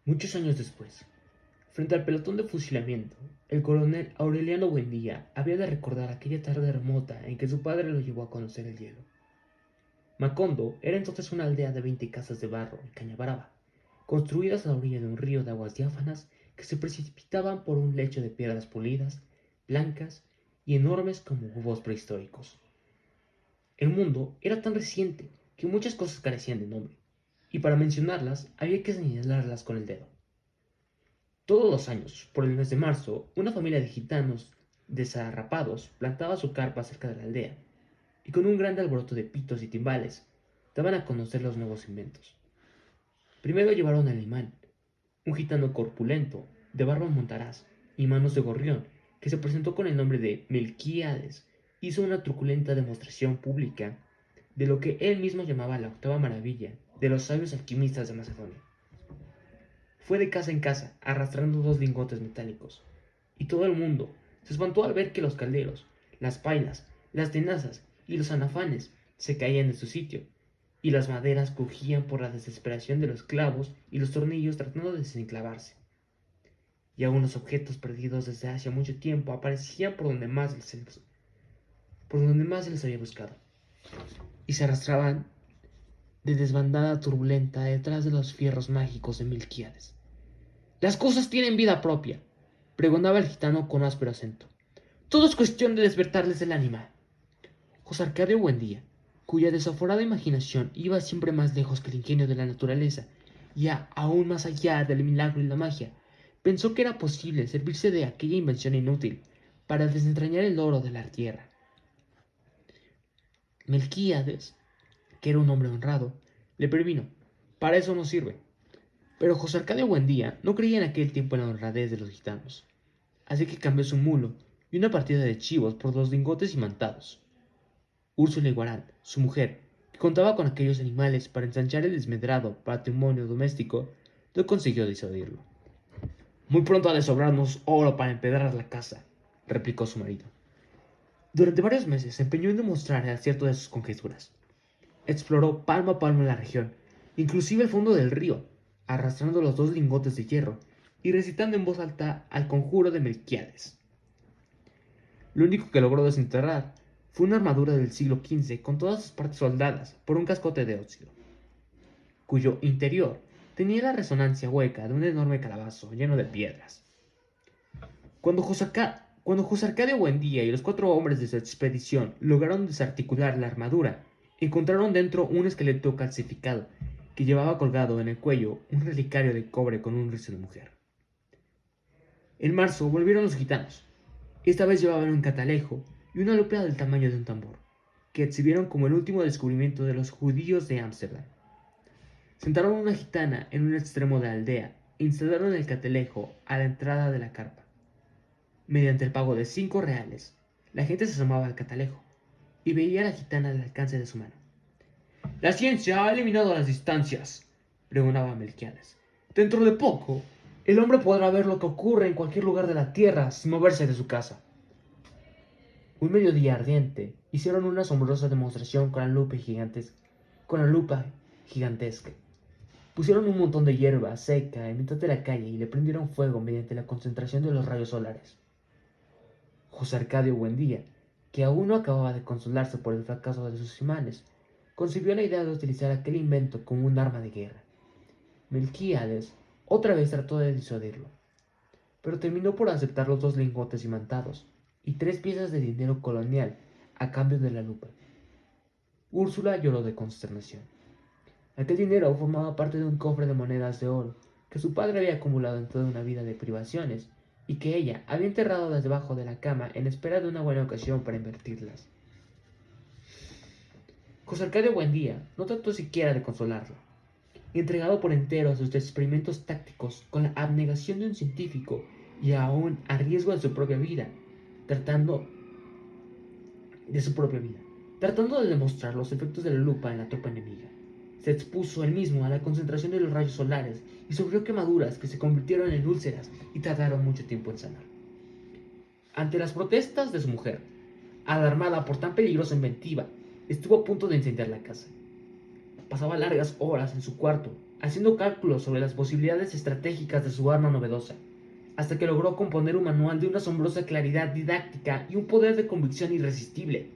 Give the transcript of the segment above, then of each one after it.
Muchos años después, frente al pelotón de fusilamiento, el coronel Aureliano Buendía había de recordar aquella tarde remota en que su padre lo llevó a conocer el hielo. Macondo era entonces una aldea de 20 casas de barro y caña brava, construidas a la orilla de un río de aguas diáfanas que se precipitaban por un lecho de piedras pulidas, blancas y enormes como huevos prehistóricos. El mundo era tan reciente que muchas cosas carecían de nombre, y para mencionarlas había que señalarlas con el dedo. Todos los años, por el mes de marzo, una familia de gitanos desarrapados plantaba su carpa cerca de la aldea, y con un gran alboroto de pitos y timbales, daban a conocer los nuevos inventos. Primero llevaron al imán, un gitano corpulento, de barba montaraz y manos de gorrión, que se presentó con el nombre de Melquíades, hizo una truculenta demostración pública de lo que él mismo llamaba la octava maravilla de los sabios alquimistas de Macedonia. Fue de casa en casa, arrastrando 2 lingotes metálicos, y todo el mundo se espantó al ver que los calderos, las pailas, las tenazas y los anafanes se caían de su sitio, y las maderas crujían por la desesperación de los clavos y los tornillos tratando de desenclavarse. Y algunos objetos perdidos desde hace mucho tiempo aparecían por donde más se les había buscado, y se arrastraban de desbandada turbulenta detrás de los fierros mágicos de Milquíades. Las cosas tienen vida propia, pregonaba el gitano con áspero acento. Todo es cuestión de despertarles el ánima. José Arcadio Buendía, cuya desaforada imaginación iba siempre más lejos que el ingenio de la naturaleza, y aún más allá del milagro y la magia, pensó que era posible servirse de aquella invención inútil para desentrañar el oro de la tierra. Melquíades, que era un hombre honrado, le previno: para eso no sirve. Pero José Arcadio Buendía no creía en aquel tiempo en la honradez de los gitanos, así que cambió su mulo y una partida de chivos por 2 lingotes imantados. Úrsula Iguarán, su mujer, que contaba con aquellos animales para ensanchar el desmedrado patrimonio doméstico, no consiguió disuadirlo. Muy pronto ha de sobrarnos oro para empedrar la casa, replicó su marido. Durante varios meses se empeñó en demostrar el acierto de sus conjeturas. Exploró palmo a palmo la región, inclusive el fondo del río, arrastrando los 2 lingotes de hierro y recitando en voz alta al conjuro de Melquíades. Lo único que logró desenterrar fue una armadura del siglo XV con todas sus partes soldadas por un cascote de óxido, cuyo interior tenía la resonancia hueca de un enorme calabazo lleno de piedras. Cuando José Arcadio Buendía y los 4 hombres de su expedición lograron desarticular la armadura, encontraron dentro un esqueleto calcificado que llevaba colgado en el cuello un relicario de cobre con un rizo de mujer. En marzo volvieron los gitanos. Esta vez llevaban un catalejo y una lupa del tamaño de un tambor, que exhibieron como el último descubrimiento de los judíos de Ámsterdam. Sentaron a una gitana en un extremo de la aldea e instalaron el catalejo a la entrada de la carpa. Mediante el pago de 5 reales, la gente se asomaba al catalejo y veía a la gitana al alcance de su mano. La ciencia ha eliminado las distancias, pregonaba Melquíades. Dentro de poco, el hombre podrá ver lo que ocurre en cualquier lugar de la tierra sin moverse de su casa. Un mediodía ardiente, hicieron una asombrosa demostración con la lupa gigantesca. Pusieron un montón de hierba seca en mitad de la calle y le prendieron fuego mediante la concentración de los rayos solares. José Arcadio Buendía, que aún no acababa de consolarse por el fracaso de sus imanes, concibió la idea de utilizar aquel invento como un arma de guerra. Melquíades otra vez trató de disuadirlo, pero terminó por aceptar los 2 lingotes imantados y 3 piezas de dinero colonial a cambio de la lupa. Úrsula lloró de consternación. Aquel dinero formaba parte de un cofre de monedas de oro que su padre había acumulado en toda una vida de privaciones y que ella había enterrado debajo de la cama en espera de una buena ocasión para invertirlas. José Arcadio Buendía no trató siquiera de consolarla. Entregado por entero a sus experimentos tácticos con la abnegación de un científico y aún a riesgo de su propia vida, tratando de demostrar los efectos de la lupa en la tropa enemiga. Se expuso él mismo a la concentración de los rayos solares y sufrió quemaduras que se convirtieron en úlceras y tardaron mucho tiempo en sanar. Ante las protestas de su mujer, alarmada por tan peligrosa inventiva, estuvo a punto de incendiar la casa. Pasaba largas horas en su cuarto, haciendo cálculos sobre las posibilidades estratégicas de su arma novedosa, hasta que logró componer un manual de una asombrosa claridad didáctica y un poder de convicción irresistible.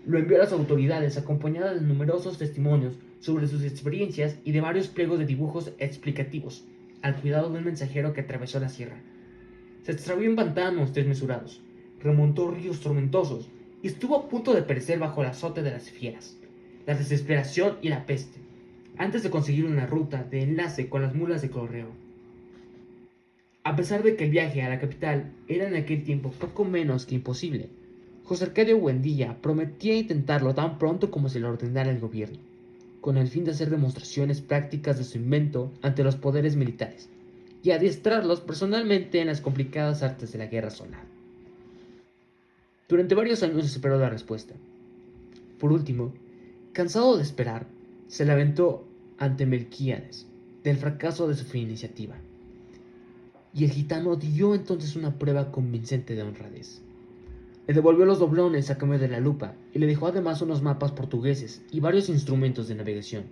Lo envió a las autoridades acompañada de numerosos testimonios sobre sus experiencias y de varios pliegos de dibujos explicativos, al cuidado de un mensajero que atravesó la sierra. Se extravió en pantanos desmesurados, remontó ríos tormentosos y estuvo a punto de perecer bajo el azote de las fieras, la desesperación y la peste, antes de conseguir una ruta de enlace con las mulas de correo. A pesar de que el viaje a la capital era en aquel tiempo poco menos que imposible, José Arcadio Buendía prometía intentarlo tan pronto como se le ordenara el gobierno, con el fin de hacer demostraciones prácticas de su invento ante los poderes militares y adiestrarlos personalmente en las complicadas artes de la guerra solar. Durante varios años esperó la respuesta. Por último, cansado de esperar, se lamentó ante Melquíades del fracaso de su iniciativa, y el gitano dio entonces una prueba convincente de honradez. Le devolvió los doblones a cambio de la lupa y le dejó además unos mapas portugueses y varios instrumentos de navegación.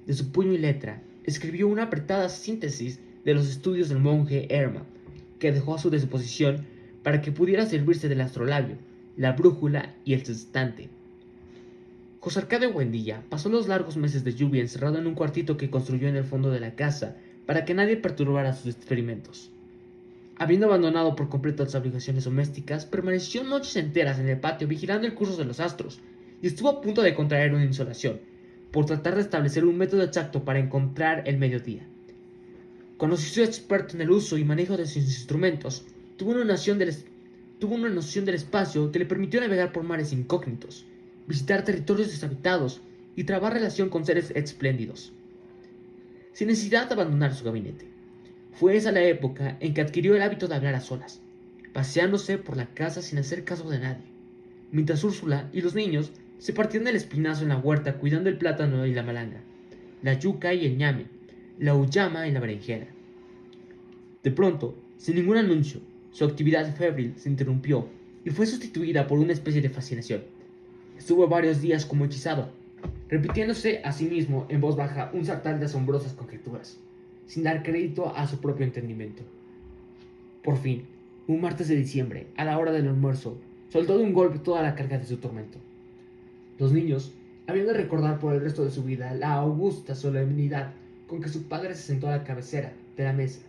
De su puño y letra, escribió una apretada síntesis de los estudios del monje Hermann, que dejó a su disposición para que pudiera servirse del astrolabio, la brújula y el sextante. José Arcadio Buendía pasó los largos meses de lluvia encerrado en un cuartito que construyó en el fondo de la casa para que nadie perturbara sus experimentos. Habiendo abandonado por completo las obligaciones domésticas, permaneció noches enteras en el patio vigilando el curso de los astros y estuvo a punto de contraer una insolación, por tratar de establecer un método exacto para encontrar el mediodía. Cuando se hizo experto en el uso y manejo de sus instrumentos, tuvo una noción del espacio que le permitió navegar por mares incógnitos, visitar territorios deshabitados y trabar relación con seres espléndidos, sin necesidad de abandonar su gabinete. Fue esa la época en que adquirió el hábito de hablar a solas, paseándose por la casa sin hacer caso de nadie, mientras Úrsula y los niños se partían el espinazo en la huerta cuidando el plátano y la malanga, la yuca y el ñame, la uyama y la berenjena. De pronto, sin ningún anuncio, su actividad febril se interrumpió y fue sustituida por una especie de fascinación. Estuvo varios días como hechizado, repitiéndose a sí mismo en voz baja un sartal de asombrosas conjeturas, sin dar crédito a su propio entendimiento. Por fin, un martes de diciembre, a la hora del almuerzo, soltó de un golpe toda la carga de su tormento. Los niños habían de recordar por el resto de su vida la augusta solemnidad con que su padre se sentó a la cabecera de la mesa,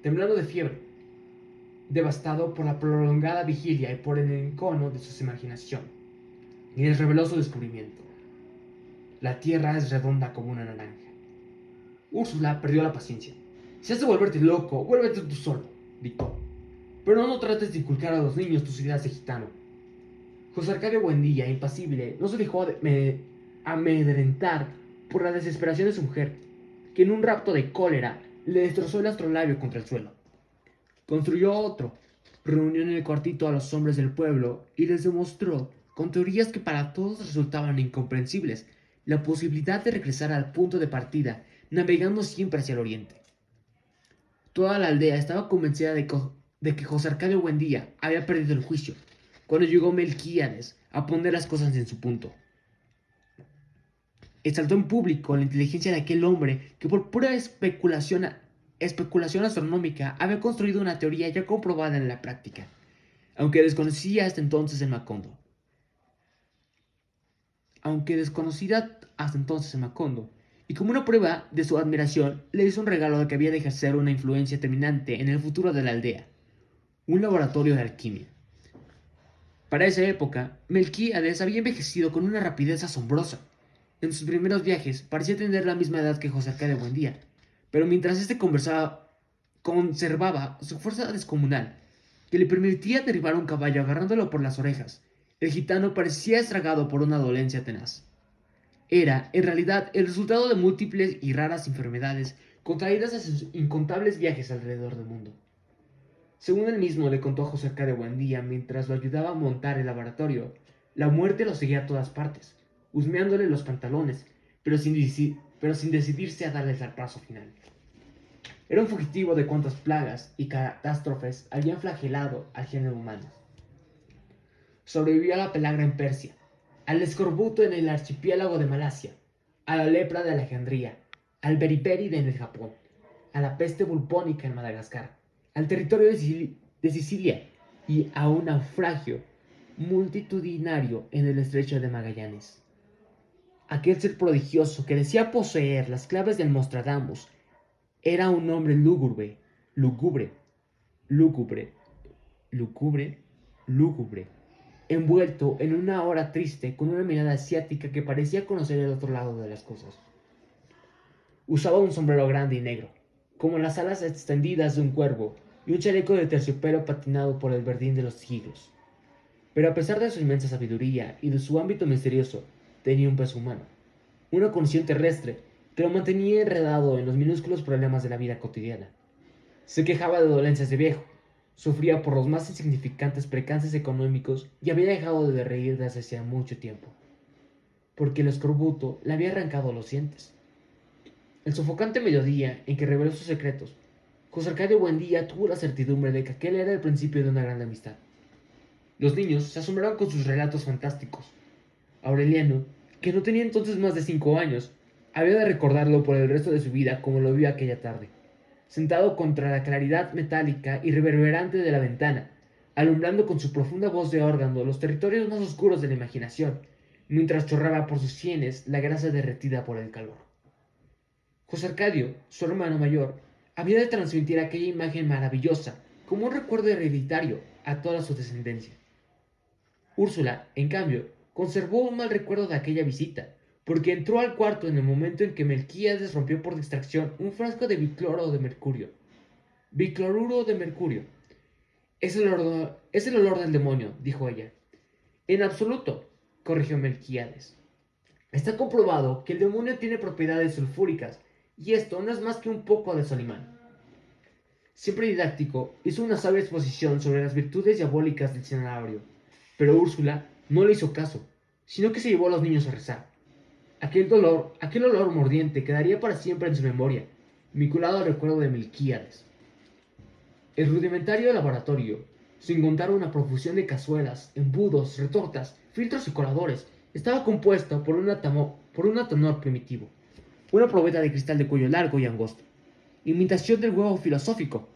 temblando de fiebre, devastado por la prolongada vigilia y por el encono de su imaginación, y les reveló su descubrimiento. La tierra es redonda como una naranja. Úrsula perdió la paciencia. Si has de volverte loco, vuélvete tú solo, dictó. Pero no trates de inculcar a los niños tus ideas de gitano. José Arcadio Buendía, impasible, no se dejó amedrentar por la desesperación de su mujer, que en un rapto de cólera le destrozó el astrolabio contra el suelo. Construyó otro, reunió en el cuartito a los hombres del pueblo y les demostró, con teorías que para todos resultaban incomprensibles, la posibilidad de regresar al punto de partida, navegando siempre hacia el oriente. Toda la aldea estaba convencida de que José Arcadio Buendía había perdido el juicio, cuando llegó Melquíades a poner las cosas en su punto. Exaltó en público la inteligencia de aquel hombre que por pura especulación astronómica había construido una teoría ya comprobada en la práctica, aunque desconocía hasta entonces en Macondo. Y como una prueba de su admiración, le hizo un regalo de que había de ejercer una influencia determinante en el futuro de la aldea, un laboratorio de alquimia. Para esa época, Melquíades había envejecido con una rapidez asombrosa. En sus primeros viajes parecía tener la misma edad que José Arcadio Buendía, pero mientras éste conservaba su fuerza descomunal, que le permitía derribar un caballo agarrándolo por las orejas, el gitano parecía estragado por una dolencia tenaz. Era, en realidad, el resultado de múltiples y raras enfermedades contraídas en sus incontables viajes alrededor del mundo. Según él mismo le contó a José Arcadio Buendía mientras lo ayudaba a montar el laboratorio, la muerte lo seguía a todas partes, husmeándole los pantalones, pero sin decidirse a darle el zarpazo final. Era un fugitivo de cuantas plagas y catástrofes habían flagelado al género humano. Sobrevivió a la pelagra en Persia, al escorbuto en el archipiélago de Malasia, a la lepra de Alejandría, al beriberi en el Japón, a la peste bubónica en Madagascar, al territorio de Sicilia y a un naufragio multitudinario en el estrecho de Magallanes. Aquel ser prodigioso que decía poseer las claves del Nostradamus era un hombre lúgubre, lúgubre, lúgubre, lúgubre, lúgubre, envuelto en una hora triste con una mirada asiática que parecía conocer el otro lado de las cosas. Usaba un sombrero grande y negro, como las alas extendidas de un cuervo, y un chaleco de terciopelo patinado por el verdín de los siglos. Pero a pesar de su inmensa sabiduría y de su ámbito misterioso, tenía un peso humano, una condición terrestre que lo mantenía enredado en los minúsculos problemas de la vida cotidiana. Se quejaba de dolencias de viejo, sufría por los más insignificantes percances económicos y había dejado de reír desde hacía mucho tiempo, porque el escorbuto le había arrancado los dientes. El sofocante mediodía en que reveló sus secretos, José Arcadio Buendía tuvo la certidumbre de que aquel era el principio de una gran amistad. Los niños se asombraron con sus relatos fantásticos. Aureliano, que no tenía entonces más de 5 años, había de recordarlo por el resto de su vida como lo vio aquella tarde, sentado contra la claridad metálica y reverberante de la ventana, alumbrando con su profunda voz de órgano los territorios más oscuros de la imaginación, mientras chorraba por sus sienes la grasa derretida por el calor. José Arcadio, su hermano mayor, había de transmitir aquella imagen maravillosa como un recuerdo hereditario a toda su descendencia. Úrsula, en cambio, conservó un mal recuerdo de aquella visita, porque entró al cuarto en el momento en que Melquíades rompió por distracción un frasco de bicloro de mercurio. Bicloruro de mercurio. Es el olor del demonio, dijo ella. En absoluto, corrigió Melquíades. Está comprobado que el demonio tiene propiedades sulfúricas, y esto no es más que un poco de Solimán. Siempre didáctico, hizo una sabia exposición sobre las virtudes diabólicas del cenabrio, pero Úrsula no le hizo caso, sino que se llevó a los niños a rezar. Aquel olor mordiente quedaría para siempre en su memoria, vinculado al recuerdo de Melquíades. El rudimentario laboratorio, sin contar una profusión de cazuelas, embudos, retortas, filtros y coladores, estaba compuesto por un atonor primitivo, una probeta de cristal de cuello largo y angosto, imitación del huevo filosófico,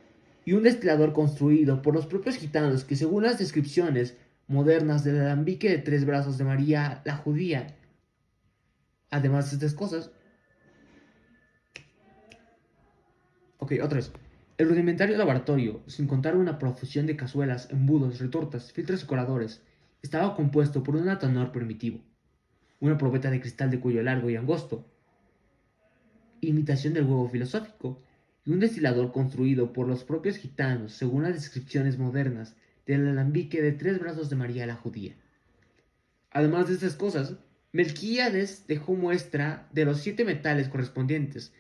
y un destilador construido por los propios gitanos que, según las descripciones modernas del alambique de 3 brazos de María la judía, además de estas cosas, otra vez. El rudimentario laboratorio, sin contar una profusión de cazuelas, embudos, retortas, filtros y coladores, estaba compuesto por un atonor primitivo, una probeta de cristal de cuello largo y angosto, imitación del huevo filosófico, y un destilador construido por los propios gitanos, según las descripciones modernas del alambique de 3 brazos de María la judía. Además de estas cosas, Melquíades dejó muestra de los 7 metales correspondientes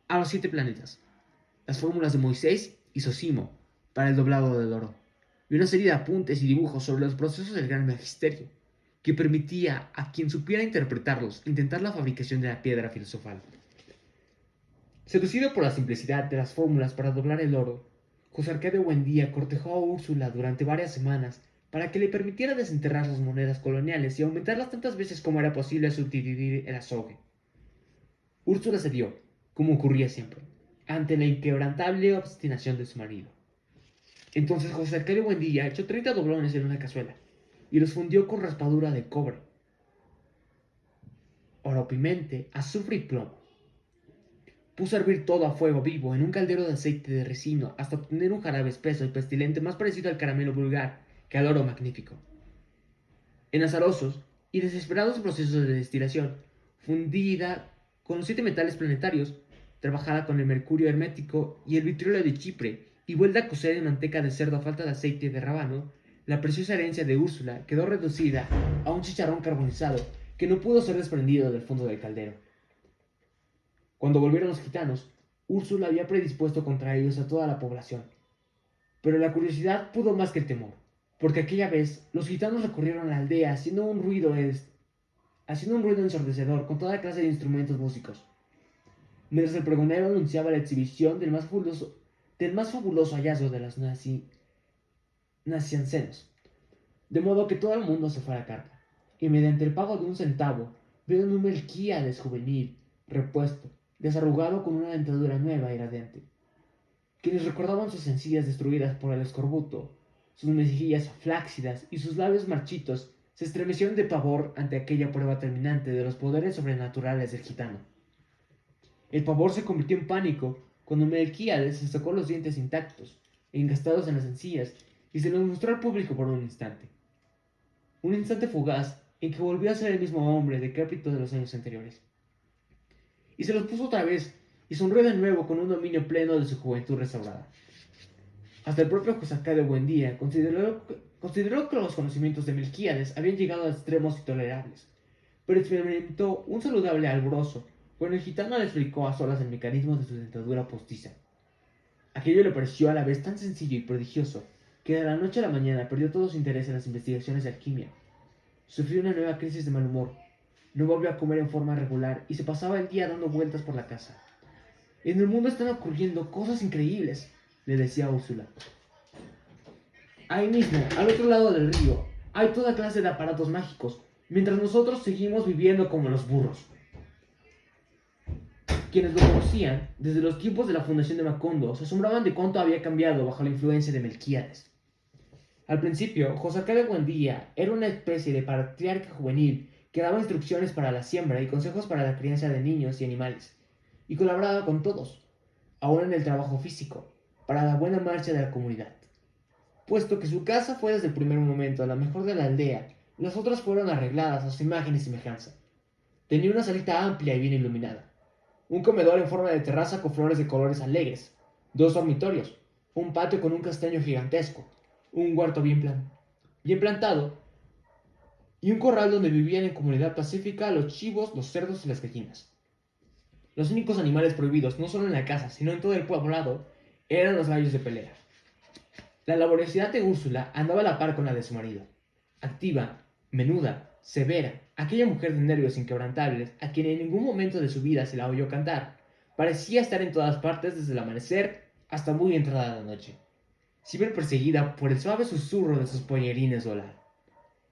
a los 7 planetas, las fórmulas de Moisés y Zosimo para el doblado del oro, y una serie de apuntes y dibujos sobre los procesos del gran magisterio, que permitía a quien supiera interpretarlos intentar la fabricación de la piedra filosofal. Seducido por la simplicidad de las fórmulas para doblar el oro, José Arcadio Buendía cortejó a Úrsula durante varias semanas para que le permitiera desenterrar las monedas coloniales y aumentarlas tantas veces como era posible subdividir el azogue. Úrsula cedió, como ocurría siempre, ante la inquebrantable obstinación de su marido. Entonces José Arcadio Buendía echó 30 doblones en una cazuela y los fundió con raspadura de cobre, oro pimente, azufre y plomo. Puso a hervir todo a fuego vivo en un caldero de aceite de resino hasta obtener un jarabe espeso y pestilente más parecido al caramelo vulgar que al oro magnífico. En azarosos y desesperados procesos de destilación, fundida con los 7 metales planetarios, trabajada con el mercurio hermético y el vitriolo de Chipre, y vuelta a cocer en manteca de cerdo a falta de aceite de rábano, la preciosa herencia de Úrsula quedó reducida a un chicharrón carbonizado que no pudo ser desprendido del fondo del caldero. Cuando volvieron los gitanos, Úrsula había predispuesto contra ellos a toda la población. Pero la curiosidad pudo más que el temor, porque aquella vez los gitanos recorrieron a la aldea haciendo un ruido ensordecedor con toda clase de instrumentos músicos, mientras el pregonero anunciaba la exhibición del más fabuloso hallazgo de las naciancenos, de modo que todo el mundo se fue a la carpa, y mediante el pago de 1 centavo, vieron un Melquíades juvenil, repuesto, desarrugado con una dentadura nueva y radiante. Quienes recordaban sus encías destruidas por el escorbuto, sus mejillas flácidas y sus labios marchitos, se estremecieron de pavor ante aquella prueba terminante de los poderes sobrenaturales del gitano. El pavor se convirtió en pánico cuando Melquíades se sacó los dientes intactos, engastados en las encías, y se los mostró al público por un instante. Un instante fugaz en que volvió a ser el mismo hombre decrépito de los años anteriores. Y se los puso otra vez, y sonrió de nuevo con un dominio pleno de su juventud restaurada. Hasta el propio José Arcadio Buendía consideró que los conocimientos de Melquíades habían llegado a extremos intolerables, pero experimentó un saludable alborozo cuando el gitano le explicó a solas el mecanismo de su dentadura postiza. Aquello le pareció a la vez tan sencillo y prodigioso que de la noche a la mañana perdió todo su interés en las investigaciones de alquimia. Sufrió una nueva crisis de mal humor, no volvió a comer en forma regular y se pasaba el día dando vueltas por la casa. En el mundo están ocurriendo cosas increíbles, le decía Úrsula. Ahí mismo, al otro lado del río, hay toda clase de aparatos mágicos, mientras nosotros seguimos viviendo como los burros. Quienes lo conocían, desde los tiempos de la fundación de Macondo, se asombraban de cuánto había cambiado bajo la influencia de Melquíades. Al principio, José Arcadio Buendía era una especie de patriarca juvenil que daba instrucciones para la siembra y consejos para la crianza de niños y animales, y colaboraba con todos, aún en el trabajo físico, para la buena marcha de la comunidad. Puesto que su casa fue desde el primer momento la mejor de la aldea, las otras fueron arregladas a su imagen y semejanza. Tenía una salita amplia y bien iluminada, un comedor en forma de terraza con flores de colores alegres, 2 dormitorios, un patio con un castaño gigantesco, un huerto bien plantado y un corral donde vivían en comunidad pacífica los chivos, los cerdos y las gallinas. Los únicos animales prohibidos, no solo en la casa, sino en todo el poblado, eran los gallos de pelea. La laboriosidad de Úrsula andaba a la par con la de su marido. Activa, menuda, severa, aquella mujer de nervios inquebrantables, a quien en ningún momento de su vida se la oyó cantar, parecía estar en todas partes desde el amanecer hasta muy entrada la noche, siempre perseguida por el suave susurro de sus pollerines volar.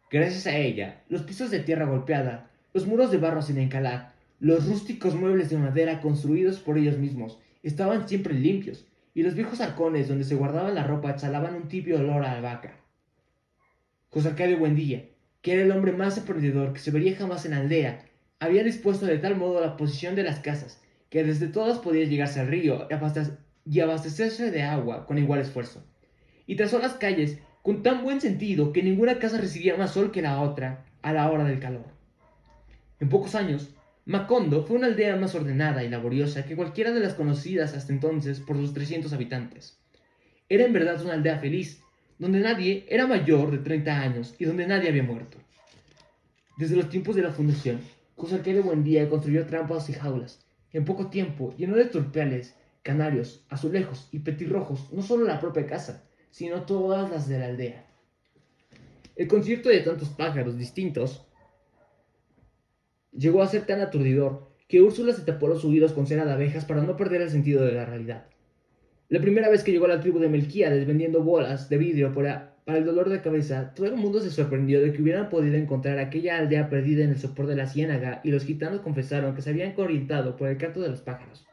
Gracias a ella, los pisos de tierra golpeada, los muros de barro sin encalar, los rústicos muebles de madera construidos por ellos mismos, estaban siempre limpios, y los viejos arcones donde se guardaban la ropa exhalaban un tibio olor a albahaca. José Arcadio Buendía, que era el hombre más emprendedor que se vería jamás en la aldea, había dispuesto de tal modo la posición de las casas, que desde todas podía llegarse al río y abastecerse de agua con igual esfuerzo. Y trazó las calles con tan buen sentido que ninguna casa recibía más sol que la otra a la hora del calor. En pocos años, Macondo fue una aldea más ordenada y laboriosa que cualquiera de las conocidas hasta entonces por sus 300 habitantes. Era en verdad una aldea feliz, donde nadie era mayor de 30 años y donde nadie había muerto. Desde los tiempos de la fundación, José Arcadio Buendía construyó trampas y jaulas. En poco tiempo llenó de turpiales, canarios, azulejos y petirrojos no solo la propia casa, sino todas las de la aldea. El concierto de tantos pájaros distintos llegó a ser tan aturdidor que Úrsula se tapó los oídos con cera de abejas para no perder el sentido de la realidad. La primera vez que llegó a la tribu de Melquíades vendiendo bolas de vidrio para el dolor de cabeza, todo el mundo se sorprendió de que hubieran podido encontrar aquella aldea perdida en el sopor de la ciénaga, y los gitanos confesaron que se habían orientado por el canto de los pájaros.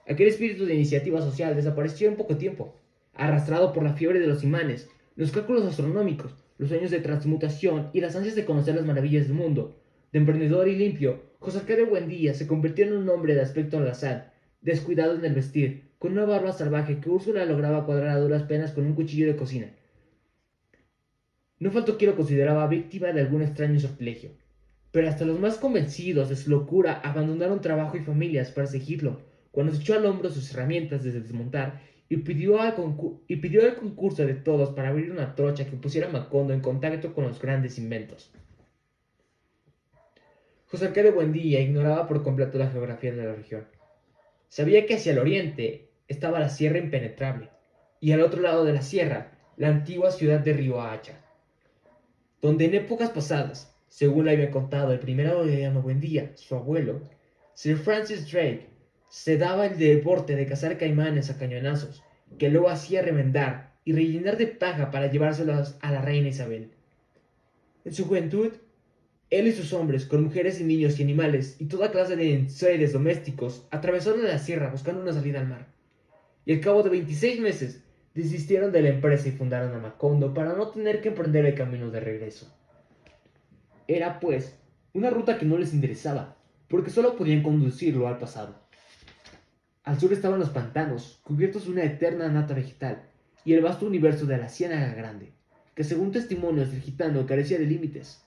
Aquel espíritu de iniciativa social desapareció en poco tiempo, arrastrado por la fiebre de los imanes, los cálculos astronómicos, los sueños de transmutación y las ansias de conocer las maravillas del mundo. De emprendedor y limpio, José Arcadio Buendía se convirtió en un hombre de aspecto alazán, descuidado en el vestir, con una barba salvaje que Úrsula lograba cuadrar a duras penas con un cuchillo de cocina. No faltó quien lo consideraba víctima de algún extraño sortilegio, pero hasta los más convencidos de su locura abandonaron trabajo y familias para seguirlo, cuando se echó al hombro sus herramientas desde desmontar y pidió el concurso de todos para abrir una trocha que pusiera a Macondo en contacto con los grandes inventos. José Arcadio Buendía ignoraba por completo la geografía de la región. Sabía que hacia el oriente estaba la sierra impenetrable, y al otro lado de la sierra, la antigua ciudad de Riohacha, donde en épocas pasadas, según le había contado el primer Aureliano Buendía, su abuelo, Sir Francis Drake, se daba el deporte de cazar caimanes a cañonazos, que luego hacía remendar y rellenar de paja para llevárselos a la reina Isabel. En su juventud, Él y sus hombres, con mujeres y niños y animales y toda clase de seres domésticos, atravesaron la sierra buscando una salida al mar. Y al cabo de 26 meses, desistieron de la empresa y fundaron a Macondo para no tener que emprender el camino de regreso. Era, pues, una ruta que no les interesaba, porque solo podían conducirlo al pasado. Al sur estaban los pantanos, cubiertos de una eterna nata vegetal, y el vasto universo de la Ciénaga Grande, que según testimonios del gitano carecía de límites.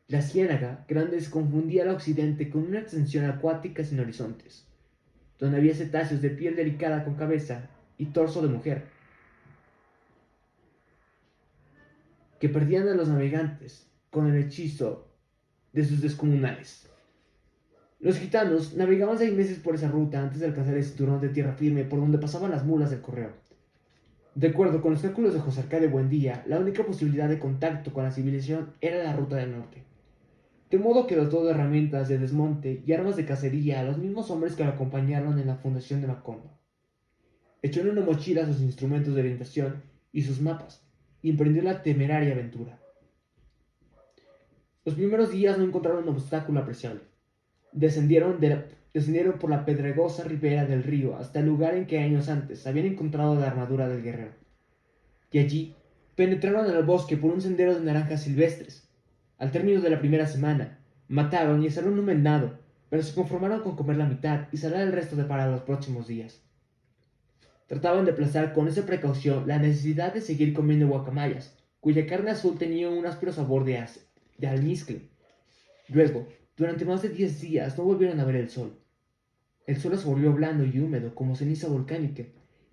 La Ciénaga Grande se confundía al occidente con una extensión acuática sin horizontes, donde había cetáceos de piel delicada con cabeza y torso de mujer, que perdían a los navegantes con el hechizo de sus descomunales. Los gitanos navegaban 6 meses por esa ruta antes de alcanzar el cinturón de tierra firme por donde pasaban las mulas del correo. De acuerdo con los cálculos de José Arcadio Buendía, la única posibilidad de contacto con la civilización era la ruta del norte. De modo que dotó de herramientas de desmonte y armas de cacería a los mismos hombres que lo acompañaron en la fundación de Macondo. Echó en una mochila sus instrumentos de orientación y sus mapas, y emprendió la temeraria aventura. Los primeros días no encontraron un obstáculo apreciable. Descendieron por la pedregosa ribera del río hasta el lugar en que años antes habían encontrado la armadura del guerrero. Y allí penetraron en el bosque por un sendero de naranjas silvestres. Al término de la primera semana, mataron y asaron un venado, pero se conformaron con comer la mitad y salar el resto para los próximos días. Trataban de aplazar con esa precaución la necesidad de seguir comiendo guacamayas, cuya carne azul tenía un áspero sabor de almizcle. Luego, durante más de 10 días no volvieron a ver el sol. El suelo se volvió blando y húmedo como ceniza volcánica,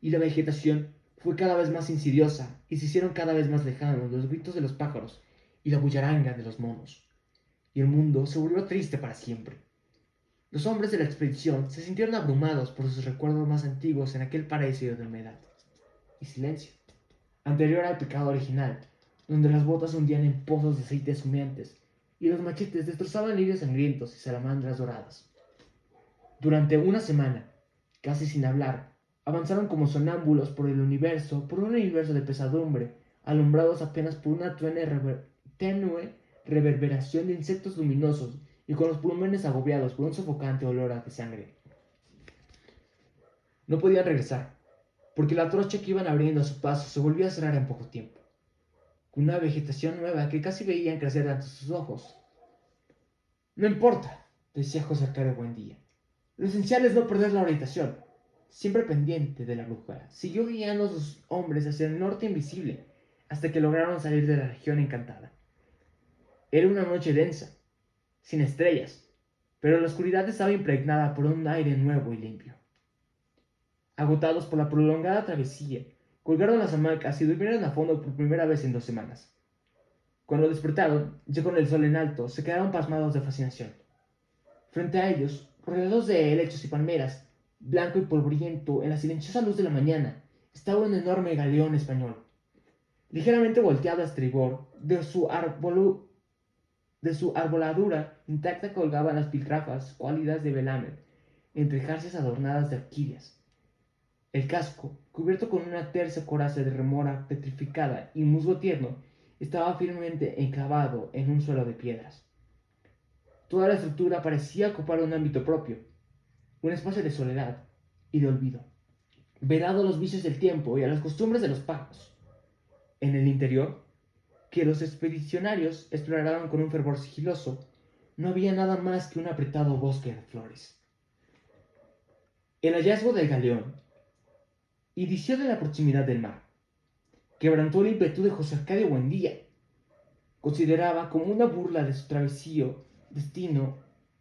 y la vegetación fue cada vez más insidiosa y se hicieron cada vez más lejanos los gritos de los pájaros y la bullaranga de los monos. Y el mundo se volvió triste para siempre. Los hombres de la expedición se sintieron abrumados por sus recuerdos más antiguos en aquel paraíso de humedad y silencio, anterior al pecado original, donde las botas se hundían en pozos de aceites humeantes y los machetes destrozaban lirios sangrientos y salamandras doradas. Durante una semana, casi sin hablar, avanzaron como sonámbulos por un universo de pesadumbre, alumbrados apenas por una tenue reverberación de insectos luminosos y con los pulmones agobiados por un sofocante olor a de sangre. No podían regresar, porque la trocha que iban abriendo a su paso se volvía a cerrar en poco tiempo, con una vegetación nueva que casi veían crecer ante sus ojos. No importa, decía José Arcadio Buendía. Lo esencial es no perder la orientación. Siempre pendiente de la brújula, siguió guiando a sus hombres hacia el norte invisible, hasta que lograron salir de la región encantada. Era una noche densa, sin estrellas, pero la oscuridad estaba impregnada por un aire nuevo y limpio. Agotados por la prolongada travesía, colgaron las hamacas y durmieron a fondo por primera vez en 2 semanas. Cuando despertaron, ya con el sol en alto, se quedaron pasmados de fascinación. Frente a ellos, rodeados de helechos y palmeras, blanco y polvoriento en la silenciosa luz de la mañana, estaba un enorme galeón español. Ligeramente volteado a estribor, de su arboladura intacta colgaban las piltrafas cuálidas de velamen, entre jarcias adornadas de orquídeas. El casco, cubierto con una tersa coraza de remora petrificada y musgo tierno, estaba firmemente enclavado en un suelo de piedras. Toda la estructura parecía ocupar un ámbito propio, un espacio de soledad y de olvido, vedado a los vicios del tiempo y a las costumbres de los pájaros. En el interior, que los expedicionarios exploraron con un fervor sigiloso, no había nada más que un apretado bosque de flores. El hallazgo del galeón inició de la proximidad del mar. Quebrantó el ímpetu de José Arcadio Buendía. Consideraba como una burla de su travesío destino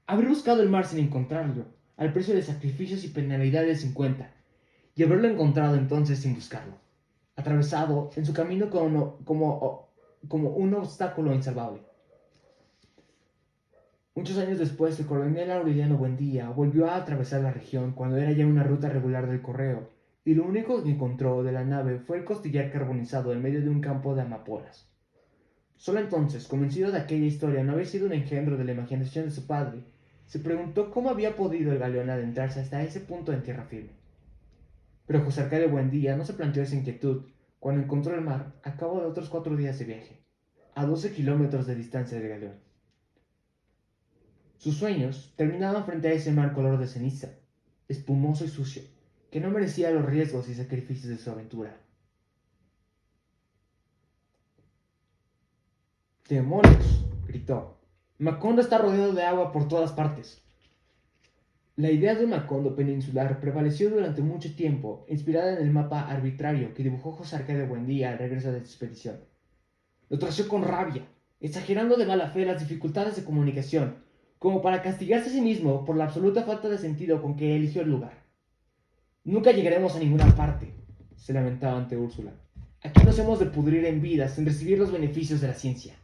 haber buscado el mar sin encontrarlo, al precio de sacrificios y penalidades sin cuenta, y haberlo encontrado entonces sin buscarlo, atravesado en su camino como un obstáculo insalvable. Muchos años después, el coronel Aureliano Buendía volvió a atravesar la región cuando era ya una ruta regular del correo, y lo único que encontró de la nave fue el costillar carbonizado en medio de un campo de amapolas. Solo entonces, convencido de aquella historia no haber sido un engendro de la imaginación de su padre, se preguntó cómo había podido el galeón adentrarse hasta ese punto en tierra firme. Pero José Arcadio Buendía no se planteó esa inquietud cuando encontró el mar a cabo de otros 4 días de viaje, a 12 kilómetros de distancia del galeón. Sus sueños terminaban frente a ese mar color de ceniza, espumoso y sucio, que no merecía los riesgos y sacrificios de su aventura. ¡Demonios!, gritó. Macondo está rodeado de agua por todas partes. La idea de un Macondo peninsular prevaleció durante mucho tiempo, inspirada en el mapa arbitrario que dibujó José Arcadio Buendía al regreso de su expedición. Lo trazó con rabia, exagerando de mala fe las dificultades de comunicación, como para castigarse a sí mismo por la absoluta falta de sentido con que eligió el lugar. Nunca llegaremos a ninguna parte, se lamentaba ante Úrsula. Aquí nos hemos de pudrir en vida sin recibir los beneficios de la ciencia.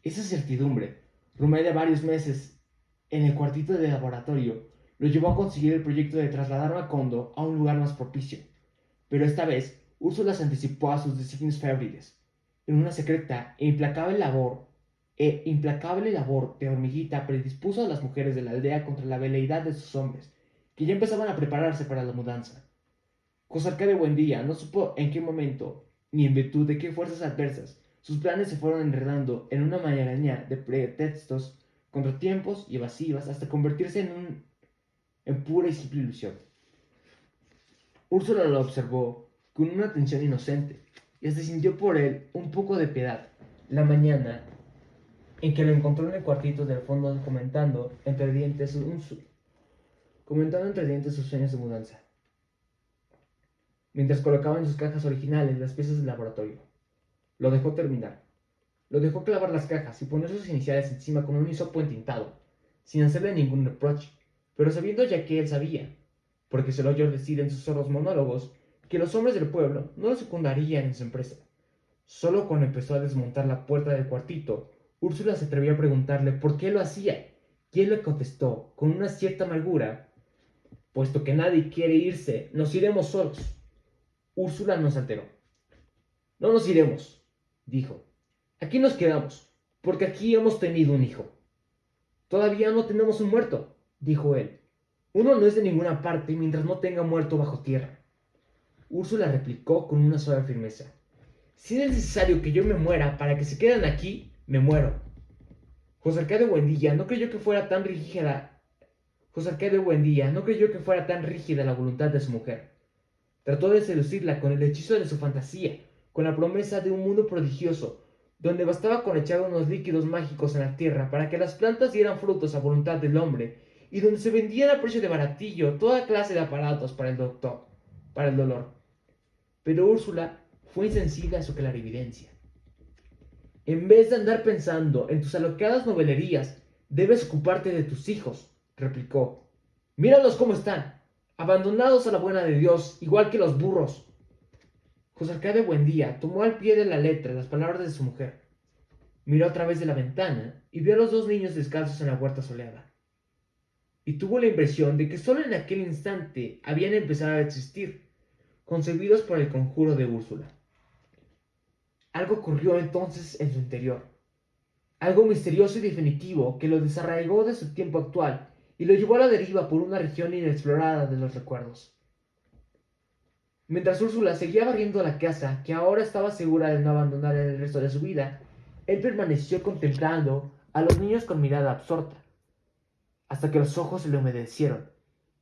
Esa certidumbre, rumé de varios meses en el cuartito de laboratorio, lo llevó a conseguir el proyecto de trasladar Macondo a un lugar más propicio. Pero esta vez, Úrsula se anticipó a sus designios febriles. En una secreta implacable labor de hormiguita predispuso a las mujeres de la aldea contra la veleidad de sus hombres, que ya empezaban a prepararse para la mudanza. José Arcadio Buendía no supo en qué momento, ni en virtud de qué fuerzas adversas, sus planes se fueron enredando en una maraña de pretextos, contratiempos y evasivas hasta convertirse en pura y simple ilusión. Úrsula lo observó con una atención inocente y hasta sintió por él un poco de piedad. La mañana en que lo encontró en el cuartito del fondo comentando entre dientes sus sueños de mudanza, mientras colocaba en sus cajas originales las piezas del laboratorio. Lo dejó terminar. Lo dejó clavar las cajas y poner sus iniciales encima con un hisopo entintado, sin hacerle ningún reproche, pero sabiendo ya que él sabía, porque se lo oyó decir en sus sordos monólogos, que los hombres del pueblo no lo secundarían en su empresa. Solo cuando empezó a desmontar la puerta del cuartito, Úrsula se atrevió a preguntarle por qué lo hacía, y él le contestó, con una cierta amargura: puesto que nadie quiere irse, nos iremos solos. Úrsula no se alteró. No nos iremos, dijo. Aquí nos quedamos, porque aquí hemos tenido un hijo. Todavía no tenemos un muerto, dijo él. Uno no es de ninguna parte mientras no tenga muerto bajo tierra. Úrsula replicó con una suave firmeza: si es necesario que yo me muera para que se queden aquí, me muero. José Arcadio Buendía no creyó que fuera tan rígida la voluntad de su mujer. Trató de seducirla con el hechizo de su fantasía, con la promesa de un mundo prodigioso, donde bastaba con echar unos líquidos mágicos en la tierra para que las plantas dieran frutos a voluntad del hombre, y donde se vendían a precio de baratillo toda clase de aparatos para el dolor. Pero Úrsula fue insensible a su clarividencia. En vez de andar pensando en tus alocadas novelerías, debes ocuparte de tus hijos, replicó. Míralos cómo están, abandonados a la buena de Dios, igual que los burros. José Arcadio Buendía tomó al pie de la letra las palabras de su mujer. Miró a través de la ventana y vio a los dos niños descalzos en la huerta soleada. Y tuvo la impresión de que solo en aquel instante habían empezado a existir, concebidos por el conjuro de Úrsula. Algo ocurrió entonces en su interior, algo misterioso y definitivo que lo desarraigó de su tiempo actual y lo llevó a la deriva por una región inexplorada de los recuerdos. Mientras Úrsula seguía barriendo la casa, que ahora estaba segura de no abandonar en el resto de su vida, él permaneció contemplando a los niños con mirada absorta, hasta que los ojos se le humedecieron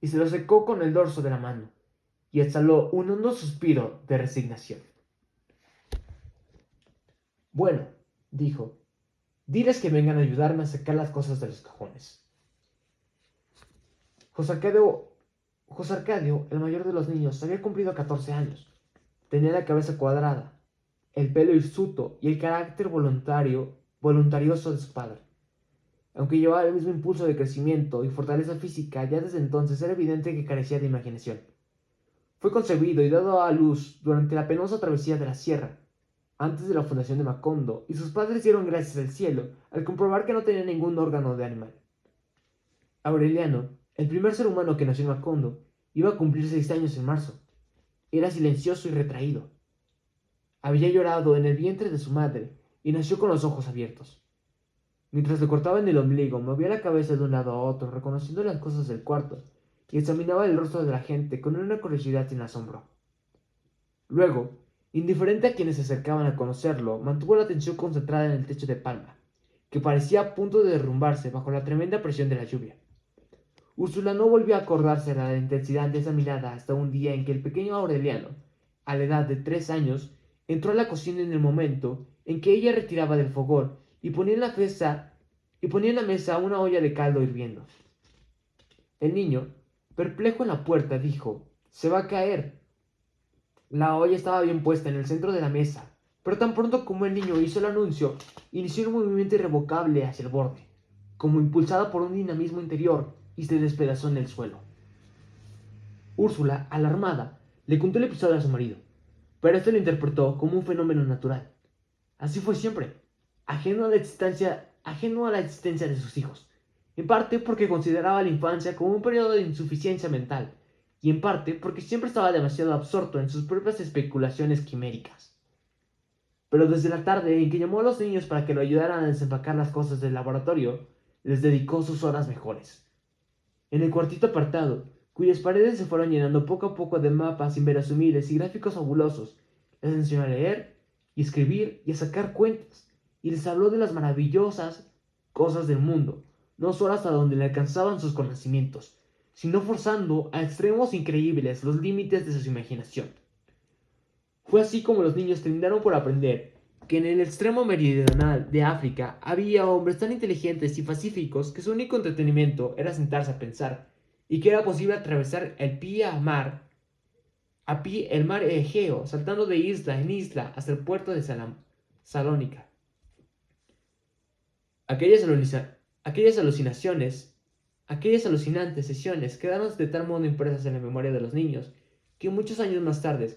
y se los secó con el dorso de la mano, y exhaló un hondo suspiro de resignación. Bueno, dijo, diles que vengan a ayudarme a sacar las cosas de los cajones. José Arcadio, el mayor de los niños, había cumplido 14 años. Tenía la cabeza cuadrada, el pelo hirsuto y el carácter voluntarioso de su padre. Aunque llevaba el mismo impulso de crecimiento y fortaleza física, ya desde entonces era evidente que carecía de imaginación. Fue concebido y dado a luz durante la penosa travesía de la sierra, antes de la fundación de Macondo, y sus padres dieron gracias al cielo al comprobar que no tenía ningún órgano de animal. Aureliano, el primer ser humano que nació en Macondo, iba a cumplir 6 años en marzo. Era silencioso y retraído. Había llorado en el vientre de su madre y nació con los ojos abiertos. Mientras le cortaban el ombligo, movía la cabeza de un lado a otro, reconociendo las cosas del cuarto, y examinaba el rostro de la gente con una curiosidad sin asombro. Luego, indiferente a quienes se acercaban a conocerlo, mantuvo la atención concentrada en el techo de palma, que parecía a punto de derrumbarse bajo la tremenda presión de la lluvia. Úrsula no volvió a acordarse de la intensidad de esa mirada hasta un día en que el pequeño Aureliano, a la edad de 3 años, entró a la cocina en el momento en que ella retiraba del fogón y ponía en la mesa una olla de caldo hirviendo. El niño, perplejo en la puerta, dijo: «Se va a caer». La olla estaba bien puesta en el centro de la mesa, pero tan pronto como el niño hizo el anuncio, inició un movimiento irrevocable hacia el borde, como impulsada por un dinamismo interior, y se despedazó en el suelo. Úrsula, alarmada, le contó el episodio a su marido, pero este lo interpretó como un fenómeno natural. Así fue siempre, ajeno a la existencia de sus hijos, en parte porque consideraba la infancia como un periodo de insuficiencia mental, y en parte porque siempre estaba demasiado absorto en sus propias especulaciones quiméricas. Pero desde la tarde en que llamó a los niños para que lo ayudaran a desempacar las cosas del laboratorio, les dedicó sus horas mejores. En el cuartito apartado, cuyas paredes se fueron llenando poco a poco de mapas inverosímiles y gráficos fabulosos, les enseñó a leer y escribir y a sacar cuentas, y les habló de las maravillosas cosas del mundo, no solo hasta donde le alcanzaban sus conocimientos, sino forzando a extremos increíbles los límites de su imaginación. Fue así como los niños terminaron por aprender que en el extremo meridional de África había hombres tan inteligentes y pacíficos que su único entretenimiento era sentarse a pensar, y que era posible atravesar el mar Egeo, saltando de isla en isla hasta el puerto de Salónica. Aquellas alucinaciones, aquellas alucinantes sesiones quedaron de tal modo impresas en la memoria de los niños que muchos años más tarde,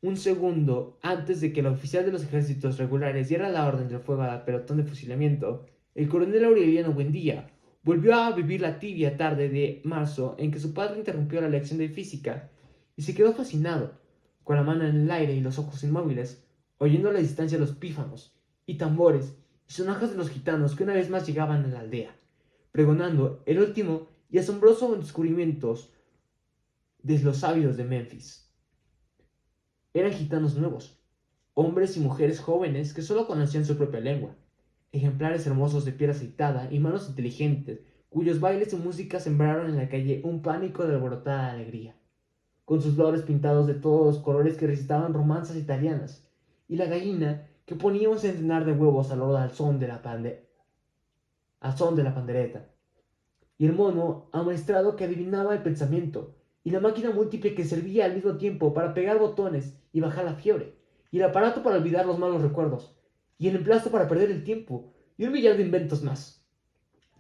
un segundo antes de que el oficial de los ejércitos regulares diera la orden del fuego al pelotón de fusilamiento, el coronel Aureliano Buendía volvió a vivir la tibia tarde de marzo en que su padre interrumpió la lección de física y se quedó fascinado, con la mano en el aire y los ojos inmóviles, oyendo a la distancia los pífanos y tambores y sonajas de los gitanos que una vez más llegaban a la aldea, pregonando el último y asombroso descubrimiento de los sabios de Memphis. Eran gitanos nuevos, hombres y mujeres jóvenes que solo conocían su propia lengua, ejemplares hermosos de piel aceitada y manos inteligentes, cuyos bailes y música sembraron en la calle un pánico de alborotada alegría, con sus lores pintados de todos los colores que recitaban romanzas italianas, y la gallina que ponía un centenar de huevos al son de la pandereta, y el mono amaestrado que adivinaba el pensamiento, y la máquina múltiple que servía al mismo tiempo para pegar botones y bajar la fiebre, y el aparato para olvidar los malos recuerdos, y el emplasto para perder el tiempo, y un millar de inventos más,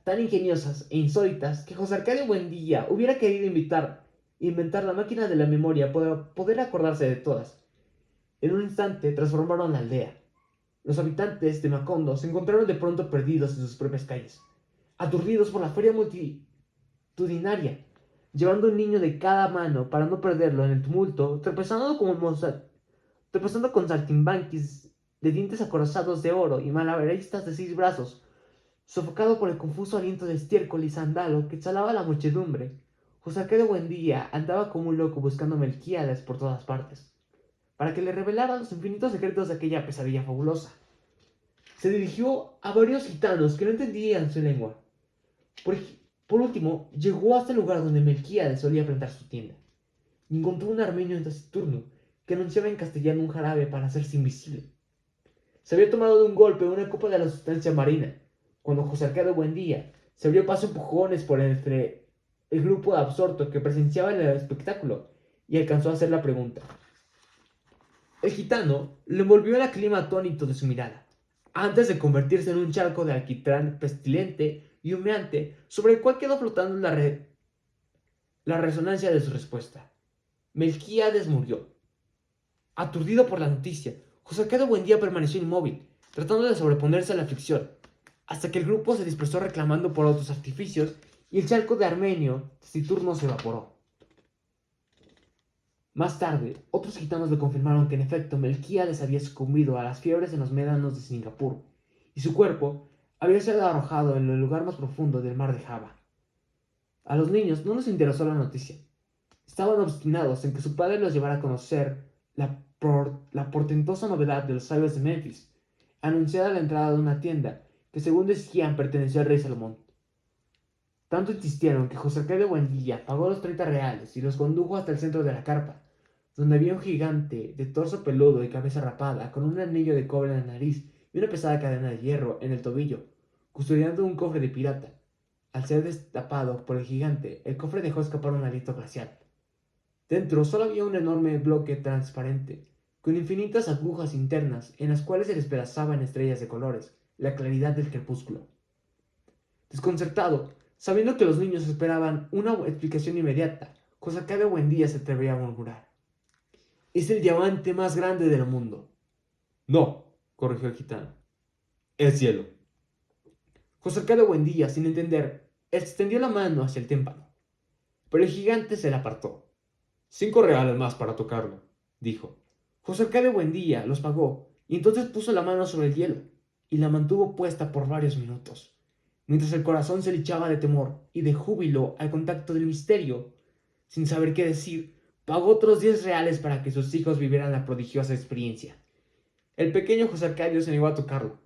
tan ingeniosas e insólitas que José Arcadio Buendía hubiera querido inventar la máquina de la memoria para poder acordarse de todas. En un instante transformaron la aldea. Los habitantes de Macondo se encontraron de pronto perdidos en sus propias calles, aturdidos por la feria multitudinaria, llevando un niño de cada mano para no perderlo en el tumulto, tropezando con saltimbanquis de dientes acorazados de oro y malabaristas de 6 brazos, sofocado por el confuso aliento de estiércol y sándalo que exhalaba la muchedumbre. José Arcadio Buendía andaba como un loco buscando a Melquíades por todas partes, para que le revelara los infinitos secretos de aquella pesadilla fabulosa. Se dirigió a varios gitanos que no entendían su lengua. Por último, llegó hasta el lugar donde Melquíades solía plantar su tienda, y encontró un armenio taciturno que anunciaba en castellano un jarabe para hacerse invisible. Se había tomado de un golpe una copa de la sustancia marina, cuando José Arcadio Buendía se abrió paso empujones por entre el grupo absorto que presenciaba el espectáculo y alcanzó a hacer la pregunta. El gitano le envolvió el clima atónito de su mirada, antes de convertirse en un charco de alquitrán pestilente y humeante sobre el cual quedó flotando la resonancia de su respuesta. Melquíades murió. Aturdido por la noticia, José Arcadio Buendía permaneció inmóvil, tratando de sobreponerse a la aflicción, hasta que el grupo se dispersó reclamando por otros artificios y el charco de armenio taciturno se evaporó. Más tarde, otros gitanos le confirmaron que en efecto Melquíades había sucumbido a las fiebres en los médanos de Singapur, y su cuerpo había sido arrojado en el lugar más profundo del mar de Java. A los niños no les interesó la noticia. Estaban obstinados en que su padre los llevara a conocer la portentosa novedad de los sabios de Memphis, anunciada a la entrada de una tienda que según decían perteneció al rey Salomón. Tanto insistieron que José Arcadio Buendía pagó los 30 reales y los condujo hasta el centro de la carpa, donde había un gigante de torso peludo y cabeza rapada, con un anillo de cobre en la nariz y una pesada cadena de hierro en el tobillo, custodiando un cofre de pirata. Al ser destapado por el gigante, el cofre dejó escapar un aliento glacial. Dentro solo había un enorme bloque transparente, con infinitas agujas internas en las cuales se despedazaban estrellas de colores, la claridad del crepúsculo. Desconcertado, sabiendo que los niños esperaban una explicación inmediata, José Arcadio Buendía se atrevería a murmurar: «Es el diamante más grande del mundo». «No», corrigió el gitano, «el cielo». José Arcadio Buendía, sin entender, extendió la mano hacia el tímpano, pero el gigante se la apartó. «5 reales más para tocarlo», dijo. José Arcadio Buendía los pagó y entonces puso la mano sobre el hielo y la mantuvo puesta por varios minutos, mientras el corazón se le hinchaba de temor y de júbilo al contacto del misterio. Sin saber qué decir, pagó otros 10 reales para que sus hijos vivieran la prodigiosa experiencia. El pequeño José Arcadio se negó a tocarlo.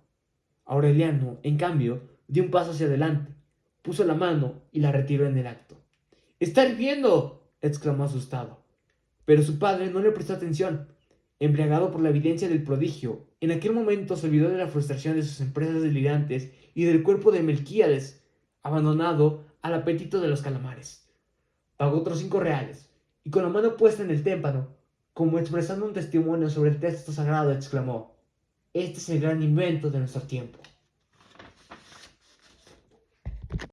Aureliano, en cambio, dio un paso hacia adelante, puso la mano y la retiró en el acto. «¡Está hirviendo!», exclamó asustado. Pero su padre no le prestó atención. Embriagado por la evidencia del prodigio, en aquel momento se olvidó de la frustración de sus empresas delirantes y del cuerpo de Melquíades, abandonado al apetito de los calamares. Pagó otros 5 reales, y con la mano puesta en el tímpano, como expresando un testimonio sobre el texto sagrado, exclamó: «Este es el gran invento de nuestro tiempo».